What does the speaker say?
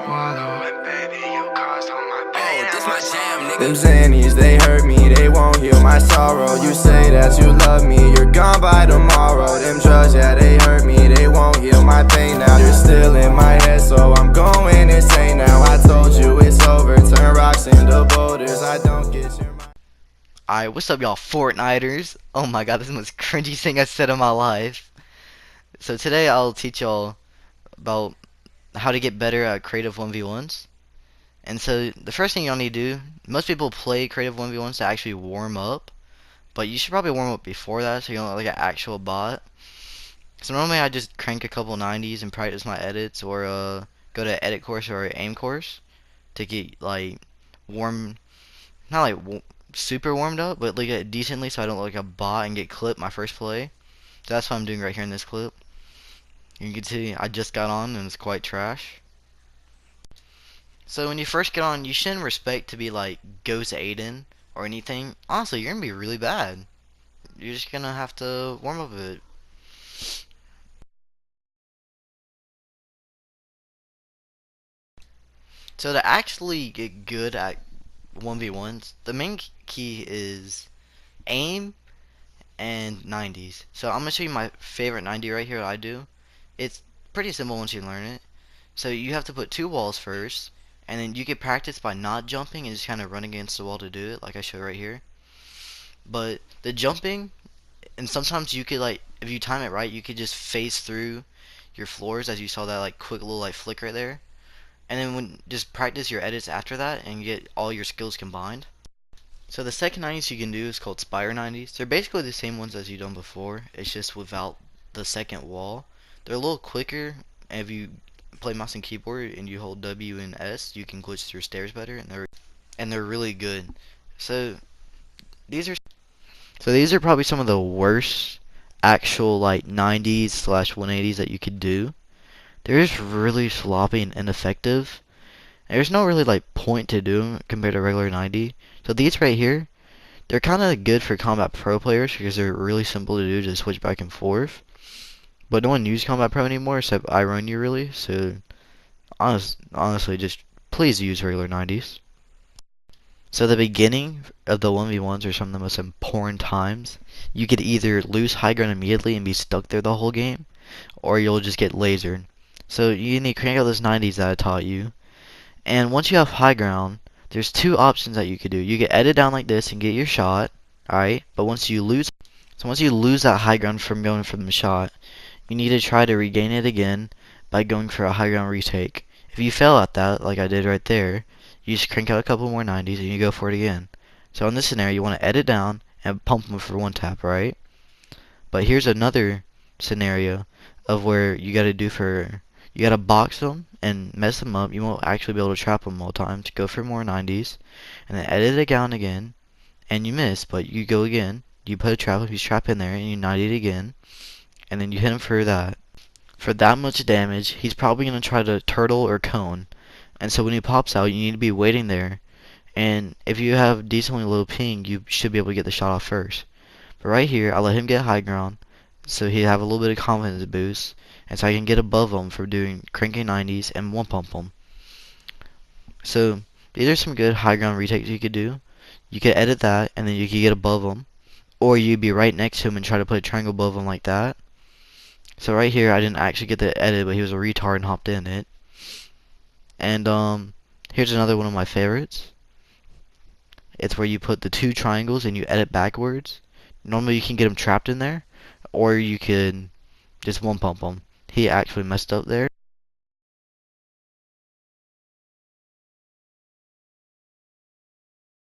wallow. And baby, you caused all my pain. Oh, this my jam, nigga. Them Xannies, they hurt me, they won't heal my sorrow. You say that you love me, you're gone by tomorrow. Them drugs, yeah, they hurt me, they won't heal my pain now. You're still in my head, so I'm going insane now. I told you it's over, turn rocks into boulders. I don't get your mind. Alright, what's up y'all Fortniters? Oh my god, this is the most cringy thing I've said in my life. So today I'll teach y'all about how to get better at creative 1v1s. And so the first thing y'all need to do, most people play creative 1v1s to actually warm up, but you should probably warm up before that so you don't look like an actual bot. So normally I just crank a couple 90s and practice my edits, or go to edit course or aim course to get like warm, not like super warmed up, but like decently so I don't look like a bot and get clipped my first play. So that's what I'm doing right here in this clip. You can see I just got on and it's quite trash. So when you first get on, you shouldn't expect to be like Ghost Aiden or anything. Honestly, you're gonna be really bad. You're just gonna have to warm up a bit. So to actually get good at 1v1s, the main key is aim and 90s. So I'm gonna show you my favorite 90 right here. What I do. It's pretty simple once you learn it. So you have to put two walls first, and then you can practice by not jumping and just kind of running against the wall to do it, like I show right here. But the jumping, and sometimes you could like, if you time it right, you could just phase through your floors, as you saw that like quick little like flick right there. And then just practice your edits after that and get all your skills combined. So the second 90s you can do is called Spire 90s. They're basically the same ones as you've done before. It's just without the second wall. They're a little quicker. And if you play mouse and keyboard and you hold W and S, you can glitch through stairs better, and they're really good. So these are probably some of the worst actual like 90s slash 180s that you could do. They're just really sloppy and ineffective. There's no really like point to do them compared to regular 90. So these right here, they're kind of good for Combat Pro players because they're really simple to do, just switch back and forth. But no one uses Combat Pro anymore except Ironia really. So honestly, just please use regular 90s. So the beginning of the 1v1s are some of the most important times. You could either lose high ground immediately and be stuck there the whole game, or you'll just get lasered. So you need to crank out those 90s that I taught you. And once you have high ground, there's two options that you could do. You can edit down like this and get your shot, alright? But once you lose that high ground from going for the shot, you need to try to regain it again by going for a high ground retake. If you fail at that, like I did right there, you just crank out a couple more 90s and you go for it again. So in this scenario, you want to edit down and pump them for one tap, right? But here's another scenario of where you gotta box them and mess them up. You won't actually be able to trap them all the time. To go for more 90s, and then edit it down again, and you miss, but you go again. You put a trap, he's trapped in there, and you 90 it again, and then you hit him for that. For that much damage, he's probably gonna try to turtle or cone, and so when he pops out, you need to be waiting there. And if you have decently low ping, you should be able to get the shot off first. But right here, I let him get high ground, so he have a little bit of confidence boost, and so I can get above him for doing cranking 90s and one pump him. So these are some good high ground retakes you could do. You could edit that, and then you could get above him, or you'd be right next to him and try to put a triangle above him like that. So right here, I didn't actually get the edit, but he was a retard and hopped in it. And here's another one of my favorites. It's where you put the two triangles and you edit backwards. Normally you can get him trapped in there, or you could just one pump him. He actually messed up there.